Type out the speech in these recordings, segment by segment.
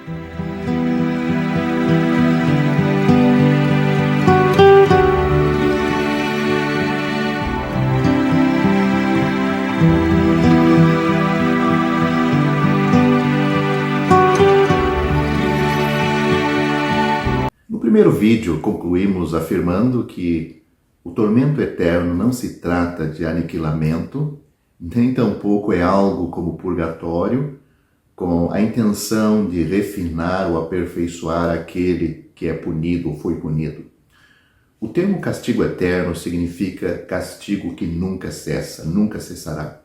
No primeiro vídeo, concluímos afirmando que o tormento eterno não se trata de aniquilamento, nem tampouco é algo como purgatório, com a intenção de refinar ou aperfeiçoar aquele que é punido ou foi punido. O termo castigo eterno significa castigo que nunca cessa, nunca cessará.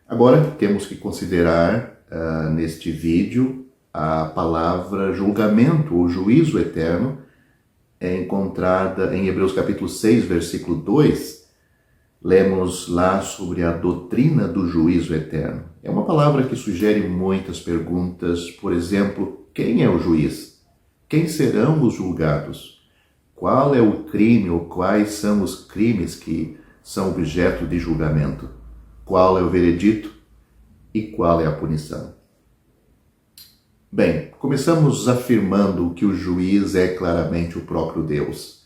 Agora temos que considerar neste vídeo a palavra julgamento ou juízo eterno, é encontrada em Hebreus capítulo 6, versículo 2. Lemos lá sobre a doutrina do juízo eterno. É uma palavra que sugere muitas perguntas. Por exemplo, quem é o juiz? Quem serão os julgados? Qual é o crime ou quais são os crimes que são objeto de julgamento? Qual é o veredito e qual é a punição? Bem, começamos afirmando que o juiz é claramente o próprio Deus.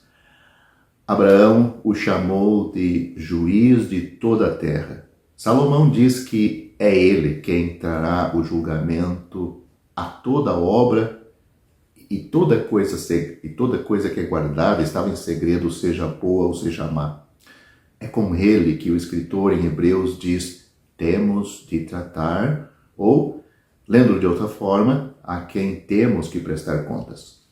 Abraão o chamou de juiz de toda a terra. Salomão diz que é ele quem trará o julgamento a toda obra e toda coisa que é guardada, estava em segredo, seja boa ou seja má. É com ele que o escritor em Hebreus diz, temos de tratar, ou, lendo de outra forma, a quem temos que prestar contas.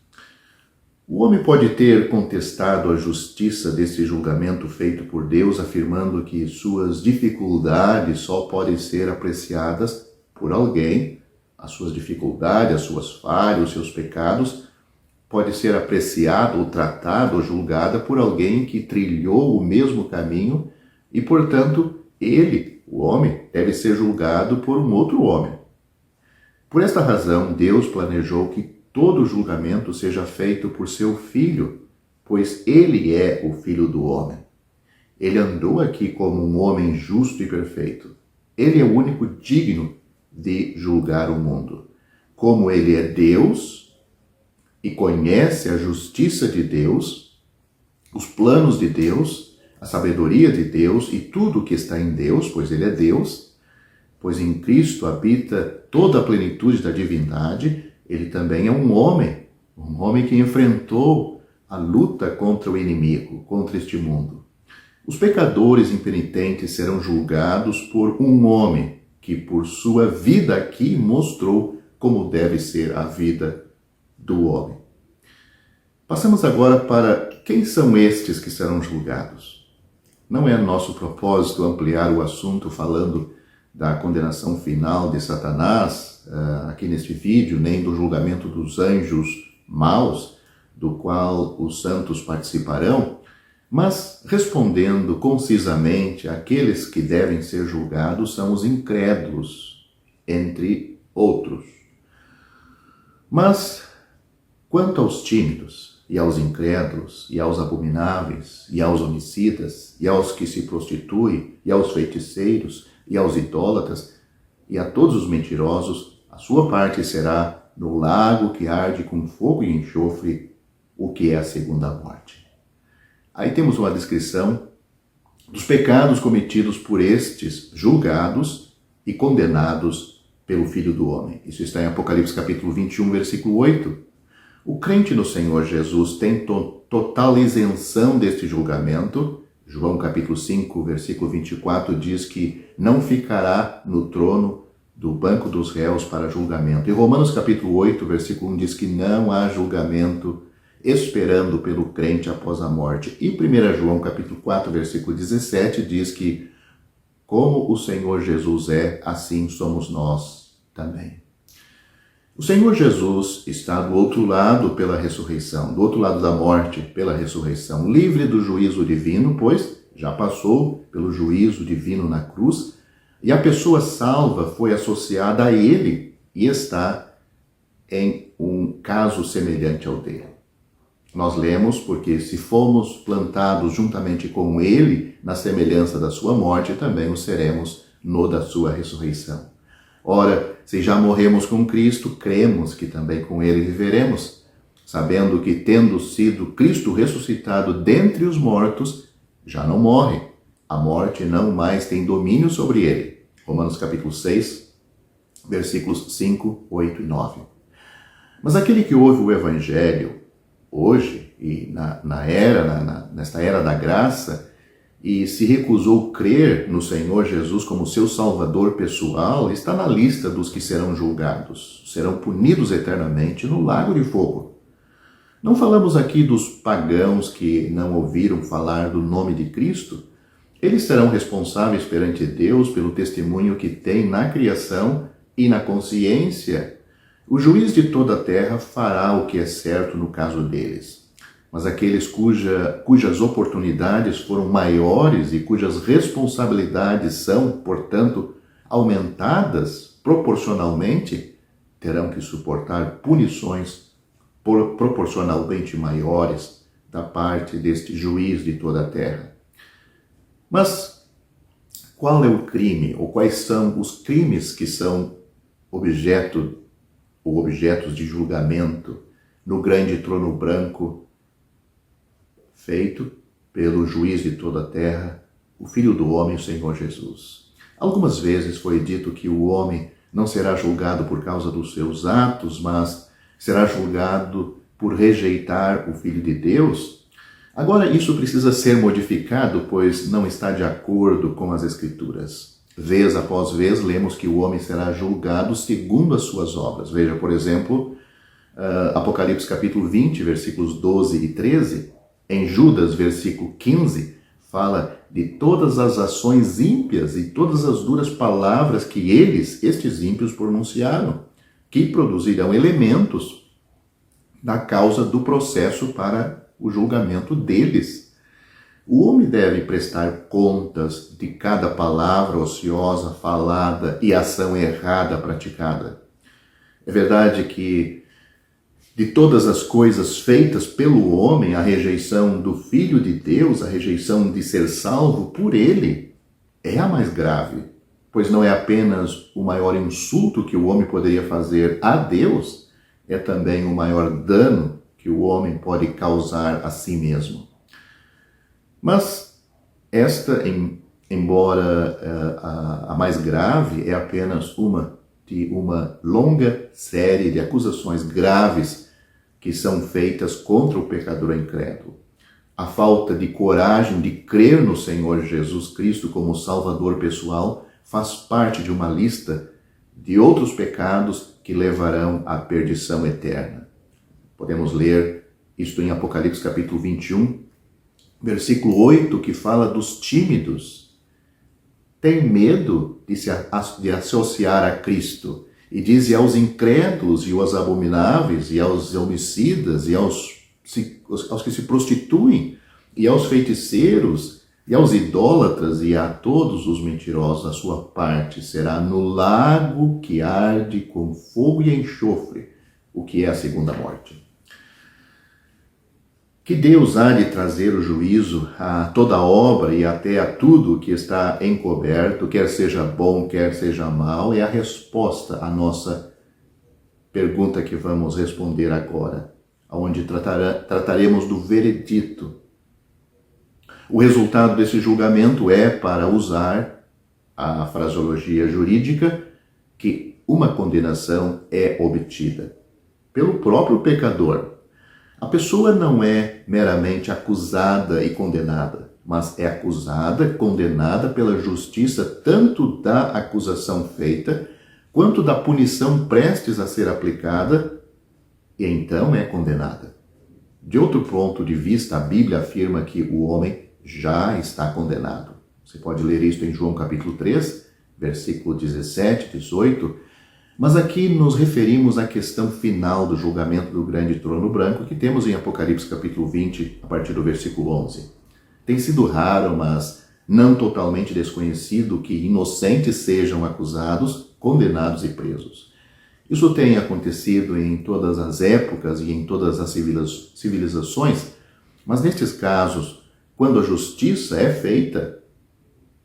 O homem pode ter contestado a justiça desse julgamento feito por Deus, afirmando que suas dificuldades só podem ser apreciadas por alguém, as suas dificuldades, as suas falhas, os seus pecados, pode ser apreciado ou tratado ou julgada por alguém que trilhou o mesmo caminho e, portanto, ele, o homem, deve ser julgado por um outro homem. Por esta razão, Deus planejou que todo julgamento seja feito por seu Filho, pois ele é o Filho do homem. Ele andou aqui como um homem justo e perfeito. Ele é o único digno de julgar o mundo. Como ele é Deus e conhece a justiça de Deus, os planos de Deus, a sabedoria de Deus e tudo o que está em Deus, pois ele é Deus, pois em Cristo habita toda a plenitude da divindade, ele também é um homem que enfrentou a luta contra o inimigo, contra este mundo. Os pecadores impenitentes serão julgados por um homem que por sua vida aqui mostrou como deve ser a vida do homem. Passamos agora para quem são estes que serão julgados. Não é nosso propósito ampliar o assunto falando da condenação final de Satanás aqui neste vídeo, nem do julgamento dos anjos maus, do qual os santos participarão, mas respondendo concisamente, aqueles que devem ser julgados são os incrédulos, entre outros. Mas, quanto aos tímidos, e aos incrédulos, e aos abomináveis, e aos homicidas, e aos que se prostituem, e aos feiticeiros, e aos idólatras, e a todos os mentirosos, a sua parte será no lago que arde com fogo e enxofre, o que é a segunda morte. Aí temos uma descrição dos pecados cometidos por estes julgados e condenados pelo Filho do Homem. Isso está em Apocalipse capítulo 21, versículo 8. O crente no Senhor Jesus tem total isenção deste julgamento. João capítulo 5, versículo 24 diz que não ficará no trono do banco dos réus para julgamento. E Romanos capítulo 8, versículo 1 diz que não há julgamento esperando pelo crente após a morte. E 1 João capítulo 4, versículo 17 diz que como o Senhor Jesus é, assim somos nós também. O Senhor Jesus está do outro lado pela ressurreição, do outro lado da morte pela ressurreição, livre do juízo divino, pois já passou pelo juízo divino na cruz, e a pessoa salva foi associada a ele e está em um caso semelhante ao dele. Nós lemos porque se fomos plantados juntamente com ele na semelhança da sua morte, também o seremos no da sua ressurreição. Ora, se já morremos com Cristo, cremos que também com ele viveremos, sabendo que, tendo sido Cristo ressuscitado dentre os mortos, já não morre. A morte não mais tem domínio sobre ele. Romanos capítulo 6, versículos 5, 8 e 9. Mas aquele que ouve o Evangelho hoje, e nesta era da graça, e se recusou crer no Senhor Jesus como seu Salvador pessoal, está na lista dos que serão julgados, serão punidos eternamente no lago de fogo. Não falamos aqui dos pagãos que não ouviram falar do nome de Cristo. Eles serão responsáveis perante Deus pelo testemunho que têm na criação e na consciência. O juiz de toda a terra fará o que é certo no caso deles. Mas aqueles cujas oportunidades foram maiores e cujas responsabilidades são, portanto, aumentadas proporcionalmente, terão que suportar punições proporcionalmente maiores da parte deste juiz de toda a terra. Mas qual é o crime, ou quais são os crimes que são objetos de julgamento no grande trono branco feito pelo juiz de toda a terra, o Filho do Homem, o Senhor Jesus? Algumas vezes foi dito que o homem não será julgado por causa dos seus atos, mas será julgado por rejeitar o Filho de Deus. Agora, isso precisa ser modificado, pois não está de acordo com as Escrituras. Vez após vez, lemos que o homem será julgado segundo as suas obras. Veja, por exemplo, Apocalipse capítulo 20, versículos 12 e 13. Em Judas, versículo 15, fala de todas as ações ímpias e todas as duras palavras que estes ímpios, pronunciaram, que produzirão elementos da causa do processo para o julgamento deles. O homem deve prestar contas de cada palavra ociosa falada e ação errada praticada. É verdade que de todas as coisas feitas pelo homem, a rejeição do Filho de Deus, a rejeição de ser salvo por ele, é a mais grave, pois não é apenas o maior insulto que o homem poderia fazer a Deus, é também o maior dano que o homem pode causar a si mesmo. Mas esta, embora a mais grave, é apenas uma longa série de acusações graves que são feitas contra o pecador incrédulo. A falta de coragem de crer no Senhor Jesus Cristo como Salvador pessoal faz parte de uma lista de outros pecados que levarão à perdição eterna. Podemos ler isto em Apocalipse capítulo 21, versículo 8, que fala dos tímidos. Tem medo de se associar a Cristo. E diz aos incrédulos, e aos abomináveis, e aos homicidas, e aos que se prostituem, e aos feiticeiros, e aos idólatras, e a todos os mentirosos, a sua parte será no lago que arde com fogo e enxofre, o que é a segunda morte. Que Deus há de trazer o juízo a toda obra e até a tudo que está encoberto, quer seja bom, quer seja mal, é a resposta à nossa pergunta que vamos responder agora, onde trataremos do veredito. O resultado desse julgamento é, para usar a fraseologia jurídica, que uma condenação é obtida pelo próprio pecador. A pessoa não é meramente acusada e condenada, mas é acusada, condenada pela justiça tanto da acusação feita, quanto da punição prestes a ser aplicada, e então é condenada. De outro ponto de vista, a Bíblia afirma que o homem já está condenado. Você pode ler isso em João capítulo 3, versículo 17, 18, mas aqui nos referimos à questão final do julgamento do grande trono branco que temos em Apocalipse capítulo 20, a partir do versículo 11. Tem sido raro, mas não totalmente desconhecido, que inocentes sejam acusados, condenados e presos. Isso tem acontecido em todas as épocas e em todas as civilizações, mas nestes casos, quando a justiça é feita,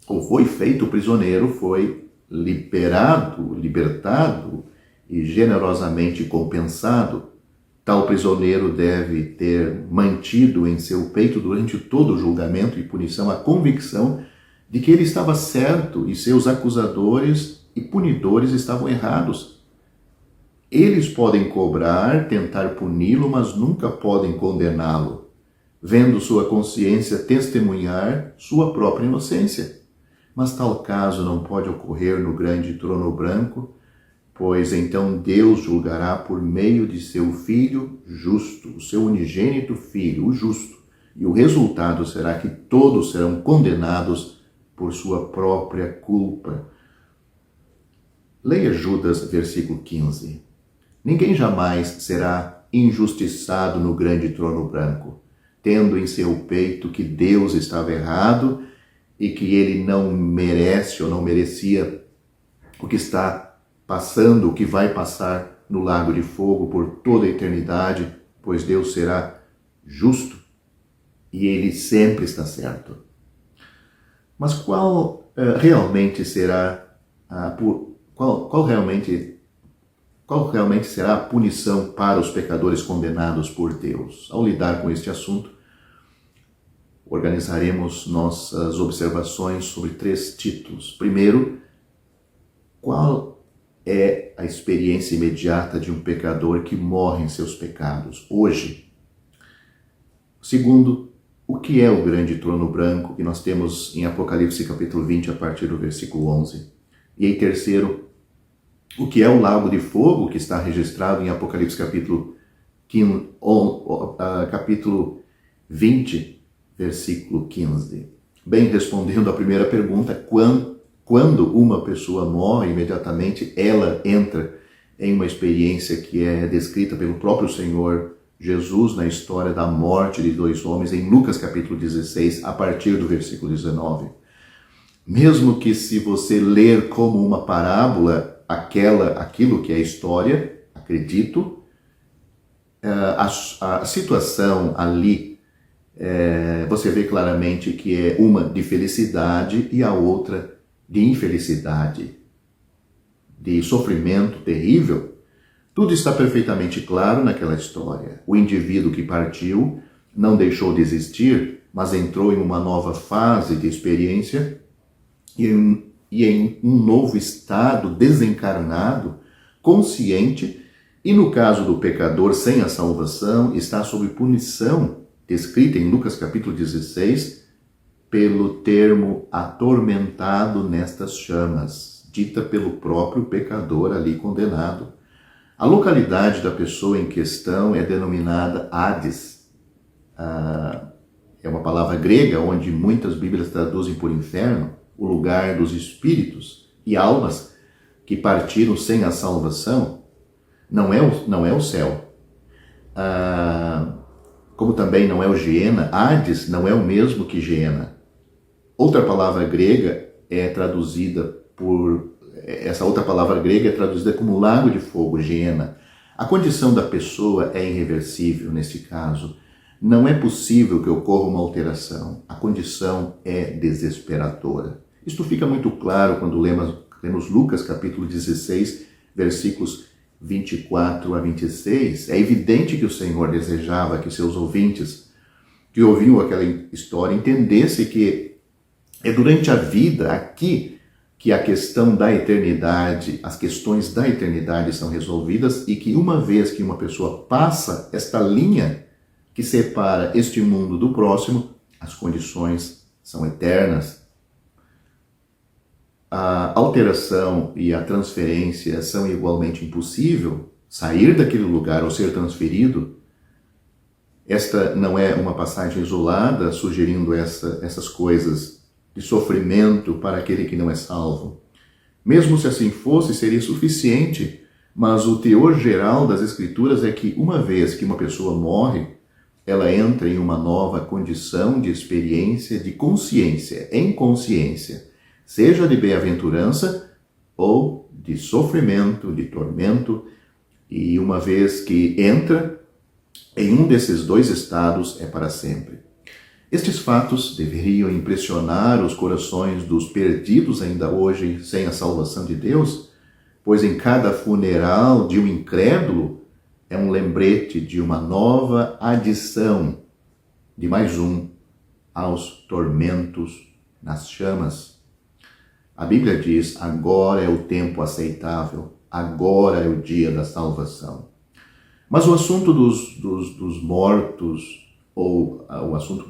ou foi feito, o prisioneiro foi libertado e generosamente compensado, tal prisioneiro deve ter mantido em seu peito durante todo o julgamento e punição a convicção de que ele estava certo e seus acusadores e punidores estavam errados. Eles podem cobrar, tentar puni-lo, mas nunca podem condená-lo, vendo sua consciência testemunhar sua própria inocência. Mas tal caso não pode ocorrer no grande trono branco, pois então Deus julgará por meio de seu Filho justo, o seu unigênito Filho, o justo, e o resultado será que todos serão condenados por sua própria culpa. Leia Judas, versículo 15. Ninguém jamais será injustiçado no grande trono branco, tendo em seu peito que Deus estava errado e que ele não merece ou não merecia o que está passando, o que vai passar no lago de fogo por toda a eternidade, pois Deus será justo e ele sempre está certo. Mas qual realmente será qual realmente será a punição para os pecadores condenados por Deus? Ao lidar com este assunto, organizaremos nossas observações sobre 3 títulos. Primeiro, qual é a experiência imediata de um pecador que morre em seus pecados hoje? Segundo, o que é o grande trono branco que nós temos em Apocalipse capítulo 20 a partir do versículo 11? E em terceiro, o que é o lago de fogo que está registrado em Apocalipse capítulo 20, versículo 15? Bem, respondendo à primeira pergunta, quando uma pessoa morre, imediatamente ela entra em uma experiência que é descrita pelo próprio Senhor Jesus na história da morte de 2 homens em Lucas capítulo 16, a partir do versículo 19. Mesmo que se você ler como uma parábola aquilo que é a história, acredito, a situação ali, você vê claramente que é uma de felicidade e a outra de infelicidade, de sofrimento terrível. Tudo está perfeitamente claro naquela história. O indivíduo que partiu não deixou de existir, mas entrou em uma nova fase de experiência e em um novo estado desencarnado, consciente, e no caso do pecador sem a salvação, está sob punição, descrita em Lucas capítulo 16, pelo termo atormentado nestas chamas, dita pelo próprio pecador ali condenado. A localidade da pessoa em questão é denominada Hades. É uma palavra grega onde muitas Bíblias traduzem por inferno, o lugar dos espíritos e almas que partiram sem a salvação. Não é o céu. Como também não é o Geena, Hades não é o mesmo que Geena. Outra palavra grega essa outra palavra grega é traduzida como lago de fogo, Geena. A condição da pessoa é irreversível neste caso. Não é possível que ocorra uma alteração. A condição é desesperadora. Isto fica muito claro quando lemos Lucas capítulo 16, versículos 24 a 26. É evidente que o Senhor desejava que seus ouvintes que ouviam aquela história entendessem que é durante a vida aqui que a questão da eternidade, as questões da eternidade são resolvidas e que uma vez que uma pessoa passa esta linha que separa este mundo do próximo, as condições são eternas. A alteração e a transferência são igualmente impossíveis. Sair daquele lugar ou ser transferido, esta não é uma passagem isolada sugerindo essas coisas de sofrimento para aquele que não é salvo. Mesmo se assim fosse, seria suficiente, mas o teor geral das Escrituras é que uma vez que uma pessoa morre, ela entra em uma nova condição de experiência, de consciência, em consciência, seja de bem-aventurança ou de sofrimento, de tormento, e uma vez que entra em um desses 2 estados, é para sempre. Estes fatos deveriam impressionar os corações dos perdidos ainda hoje sem a salvação de Deus, pois em cada funeral de um incrédulo é um lembrete de uma nova adição, de mais um aos tormentos nas chamas. A Bíblia diz: agora é o tempo aceitável, agora é o dia da salvação. Mas o assunto dos mortos, ou o assunto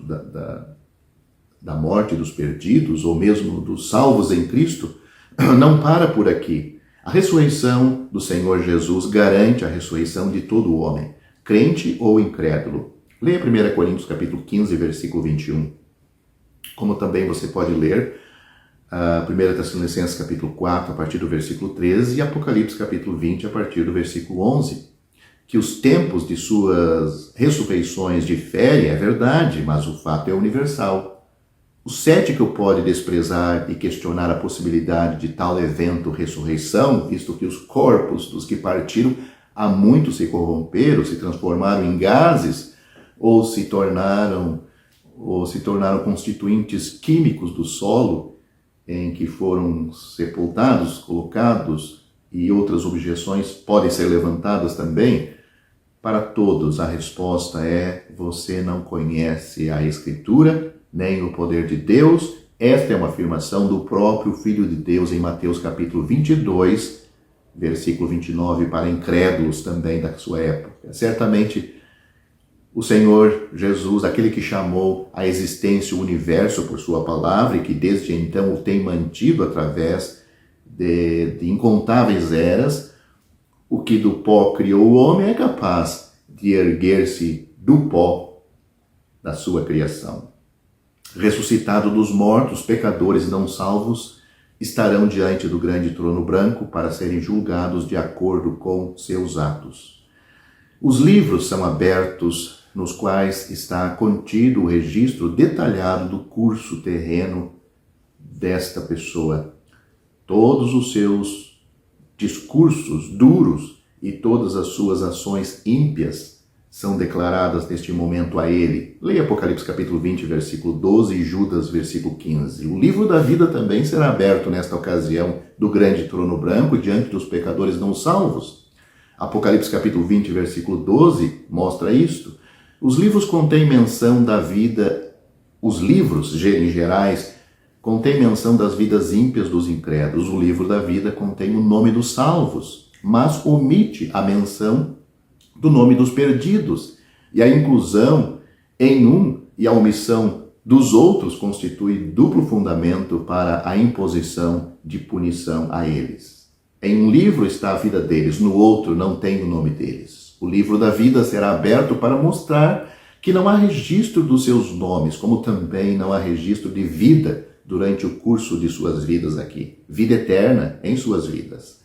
da morte dos perdidos, ou mesmo dos salvos em Cristo, não para por aqui. A ressurreição do Senhor Jesus garante a ressurreição de todo homem, crente ou incrédulo. Leia 1 Coríntios capítulo 15, versículo 21. Como também você pode ler 1 Tessalonicenses capítulo 4, a partir do versículo 13, e Apocalipse capítulo 20, a partir do versículo 11. Que os tempos de suas ressurreições diferem, é verdade, mas o fato é universal. O cético pode desprezar e questionar a possibilidade de tal evento ressurreição, visto que os corpos dos que partiram há muito se corromperam, se transformaram em gases, ou se tornaram constituintes químicos do solo em que foram sepultados, colocados, e outras objeções podem ser levantadas também. Para todos, a resposta é: você não conhece a Escritura, nem o poder de Deus. Esta é uma afirmação do próprio Filho de Deus em Mateus capítulo 22, versículo 29, para incrédulos também da sua época. Certamente, o Senhor Jesus, aquele que chamou à existência o universo por sua palavra e que desde então o tem mantido através de incontáveis eras, o que do pó criou o homem é capaz de erguer-se do pó da sua criação. Ressuscitado dos mortos, pecadores não salvos estarão diante do grande trono branco para serem julgados de acordo com seus atos. Os livros são abertos, nos quais está contido o registro detalhado do curso terreno desta pessoa. Todos os seus discursos duros e todas as suas ações ímpias são declaradas neste momento a ele. Leia Apocalipse capítulo 20, versículo 12 e Judas, versículo 15. O livro da vida também será aberto nesta ocasião do grande trono branco diante dos pecadores não salvos. Apocalipse capítulo 20, versículo 12 mostra isto. Os livros contêm menção da vida, os livros em gerais contém menção das vidas ímpias dos incrédulos. O livro da vida contém o nome dos salvos, mas omite a menção do nome dos perdidos. E a inclusão em um e a omissão dos outros constitui duplo fundamento para a imposição de punição a eles. Em um livro está a vida deles, no outro não tem o nome deles. O livro da vida será aberto para mostrar que não há registro dos seus nomes, como também não há registro de vida durante o curso de suas vidas aqui. Vida eterna em suas vidas.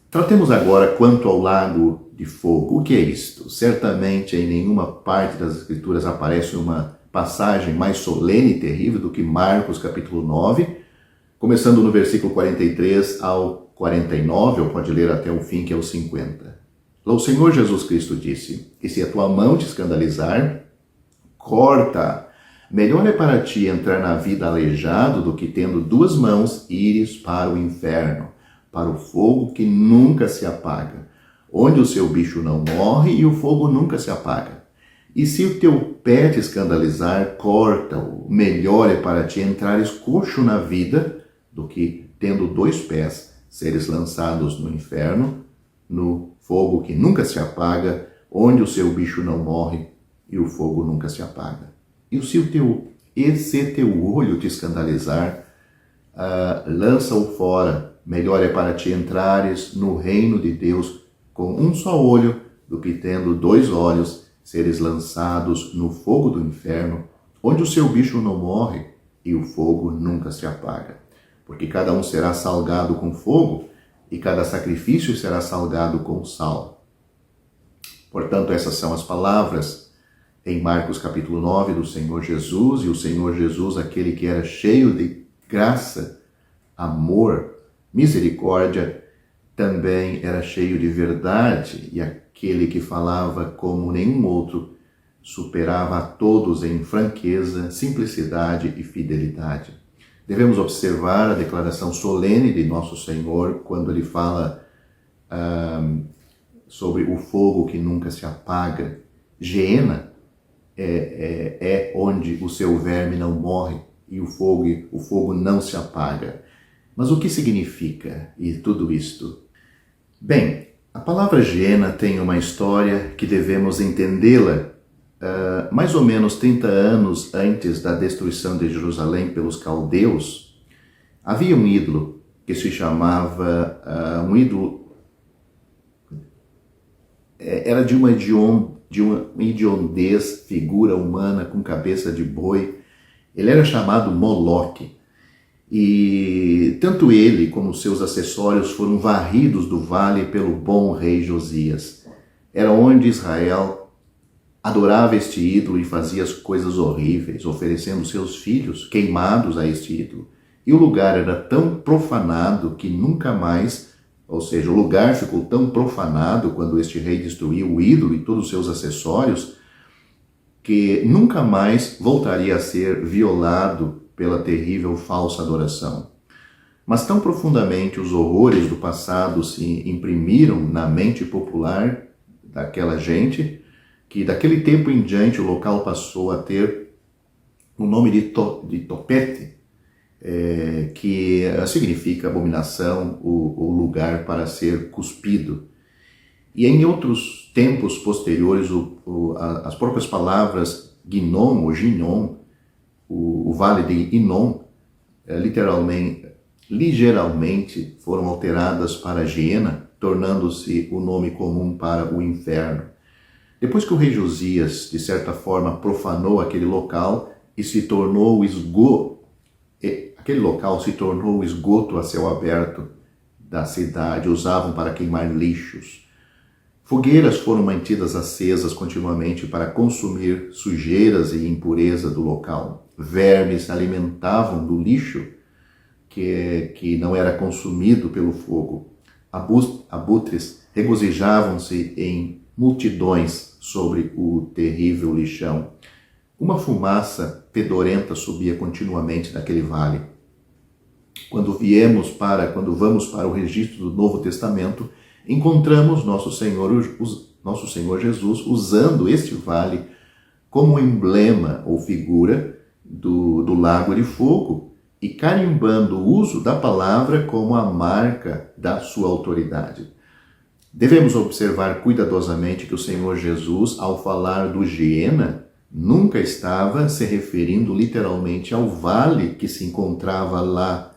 Tratemos agora quanto ao lago de fogo. O que é isto? Certamente em nenhuma parte das Escrituras aparece uma passagem mais solene e terrível do que Marcos capítulo 9, começando no versículo 43 ao 49, ou pode ler até o fim, que é o 50. O Senhor Jesus Cristo disse: e se a tua mão te escandalizar, corta. Melhor é para ti entrar na vida aleijado do que, tendo duas mãos, ires para o inferno, para o fogo que nunca se apaga, onde o seu bicho não morre e o fogo nunca se apaga. E se o teu pé te escandalizar, corta-o. Melhor é para ti entrares coxo na vida do que, tendo dois pés, seres lançados no inferno, no fogo que nunca se apaga, onde o seu bicho não morre e o fogo nunca se apaga. E se teu olho te escandalizar, lança-o fora. Melhor é para ti entrares no reino de Deus com um só olho, do que tendo dois olhos, seres lançados no fogo do inferno, onde o seu bicho não morre e o fogo nunca se apaga. Porque cada um será salgado com fogo, e cada sacrifício será salgado com sal. Portanto, essas são as palavras em Marcos capítulo 9 do Senhor Jesus, e o Senhor Jesus, aquele que era cheio de graça, amor, misericórdia, também era cheio de verdade, e aquele que falava como nenhum outro superava a todos em franqueza, simplicidade e fidelidade. Devemos observar a declaração solene de Nosso Senhor quando Ele fala sobre o fogo que nunca se apaga. Geena é onde o seu verme não morre e o fogo não se apaga. Mas o que significa tudo isto? Bem, a palavra Geena tem uma história que devemos entendê-la. Mais ou menos 30 anos antes da destruição de Jerusalém pelos caldeus, havia um ídolo que se chamava, era de uma hediondez, figura humana com cabeça de boi. Ele era chamado Moloque. E tanto ele como seus acessórios foram varridos do vale pelo bom rei Josias. Era onde Israel adorava este ídolo e fazia as coisas horríveis, oferecendo seus filhos queimados a este ídolo. E o lugar era tão profanado que nunca mais, ou seja, o lugar ficou tão profanado quando este rei destruiu o ídolo e todos os seus acessórios, que nunca mais voltaria a ser violado pela terrível falsa adoração. Mas tão profundamente os horrores do passado se imprimiram na mente popular daquela gente, que daquele tempo em diante o local passou a ter o nome de Topete, que significa abominação, o lugar para ser cuspido. E em outros tempos posteriores, as próprias palavras Ginom ou Ginon, o vale de Inom, ligeiramente foram alteradas para Geena, tornando-se o nome comum para o inferno. Depois que o rei Josias, de certa forma, profanou aquele local e se tornou aquele local se tornou o esgoto a céu aberto da cidade, usavam para queimar lixos. Fogueiras foram mantidas acesas continuamente para consumir sujeiras e impureza do local. Vermes se alimentavam do lixo que não era consumido pelo fogo. Abutres regozijavam-se em multidões sobre o terrível lixão. Uma fumaça fedorenta subia continuamente daquele vale. Quando vamos para o registro do Novo Testamento, encontramos Nosso Senhor Jesus usando este vale como emblema ou figura do lago de fogo e carimbando o uso da palavra como a marca da sua autoridade. Devemos observar cuidadosamente que o Senhor Jesus, ao falar do Geena, nunca estava se referindo literalmente ao vale que se encontrava lá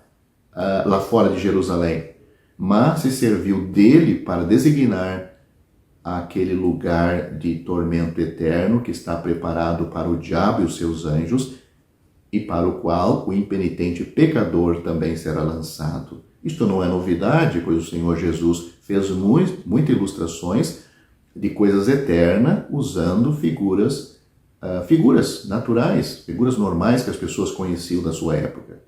fora de Jerusalém, mas se serviu dele para designar aquele lugar de tormento eterno que está preparado para o diabo e os seus anjos e para o qual o impenitente pecador também será lançado. Isto não é novidade, pois o Senhor Jesus fez muitas ilustrações de coisas eternas usando figuras naturais, figuras normais que as pessoas conheciam da sua época.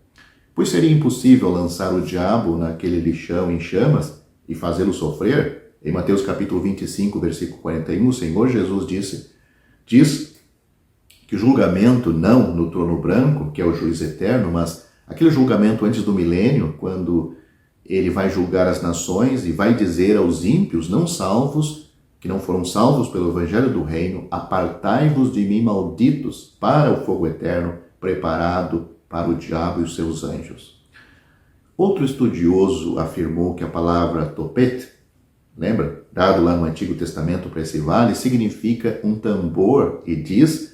Pois seria impossível lançar o diabo naquele lixão em chamas e fazê-lo sofrer? Em Mateus capítulo 25, versículo 41, o Senhor Jesus diz que o julgamento não no trono branco, que é o juiz eterno, mas aquele julgamento antes do milênio, quando ele vai julgar as nações e vai dizer aos ímpios não salvos, que não foram salvos pelo evangelho do reino, apartai-vos de mim, malditos, para o fogo eterno, preparado para o diabo e os seus anjos. Outro estudioso afirmou que a palavra Topet, lembra, dado lá no Antigo Testamento para esse vale, significa um tambor e diz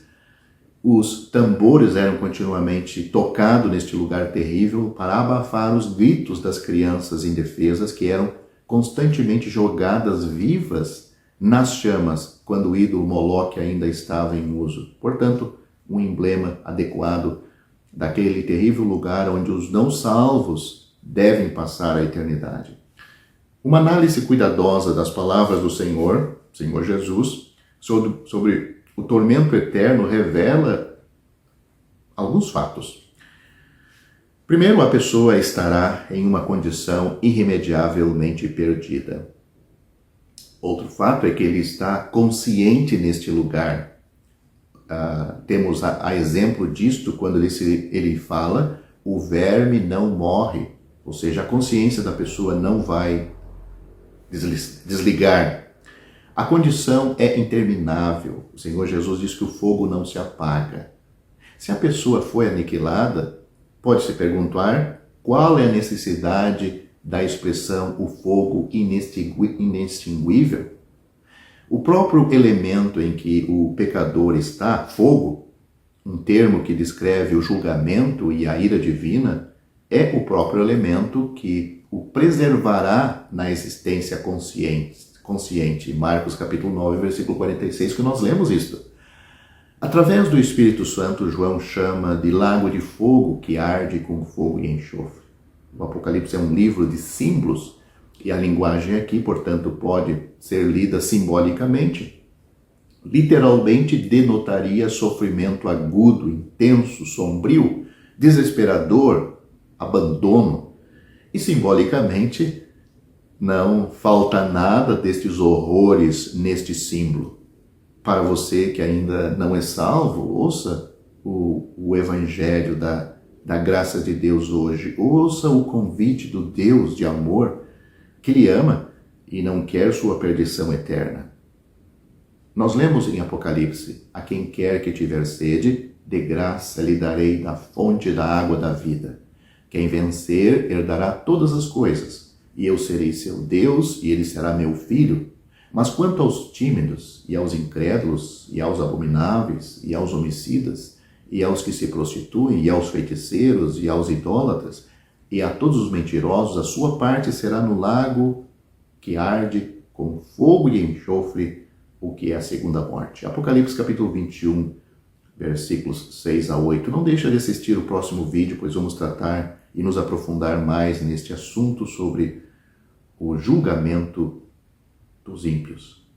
os tambores eram continuamente tocados neste lugar terrível para abafar os gritos das crianças indefesas que eram constantemente jogadas vivas nas chamas quando o ídolo Moloque ainda estava em uso. Portanto, um emblema adequado daquele terrível lugar onde os não salvos devem passar a eternidade. Uma análise cuidadosa das palavras do Senhor Jesus, sobre o tormento eterno revela alguns fatos. Primeiro, a pessoa estará em uma condição irremediavelmente perdida. Outro fato é que ele está consciente neste lugar. temos a exemplo disto quando ele fala: o verme não morre, ou seja, a consciência da pessoa não vai desligar. A condição é interminável. O Senhor Jesus diz que o fogo não se apaga. Se a pessoa foi aniquilada, pode-se perguntar qual é a necessidade da expressão o fogo inextinguível. O próprio elemento em que o pecador está, fogo, um termo que descreve o julgamento e a ira divina, é o próprio elemento que o preservará na existência consciente. Marcos capítulo 9, versículo 46, que nós lemos isto. Através do Espírito Santo, João chama de lago de fogo que arde com fogo e enxofre. O Apocalipse é um livro de símbolos e a linguagem aqui, portanto, pode ser lida simbolicamente. Literalmente denotaria sofrimento agudo, intenso, sombrio, desesperador, abandono. E simbolicamente, não falta nada destes horrores neste símbolo. Para você que ainda não é salvo, ouça o Evangelho da graça de Deus hoje. Ouça o convite do Deus de amor que Ele ama e não quer sua perdição eterna. Nós lemos em Apocalipse: a quem quer que tiver sede, de graça lhe darei da fonte da água da vida. Quem vencer herdará todas as coisas, e eu serei seu Deus, e ele será meu filho. Mas quanto aos tímidos, e aos incrédulos, e aos abomináveis, e aos homicidas, e aos que se prostituem, e aos feiticeiros, e aos idólatras, e a todos os mentirosos, a sua parte será no lago que arde com fogo e enxofre, o que é a segunda morte. Apocalipse capítulo 21, versículos 6 a 8. Não deixa de assistir o próximo vídeo, pois vamos tratar e nos aprofundar mais neste assunto sobre o julgamento dos ímpios.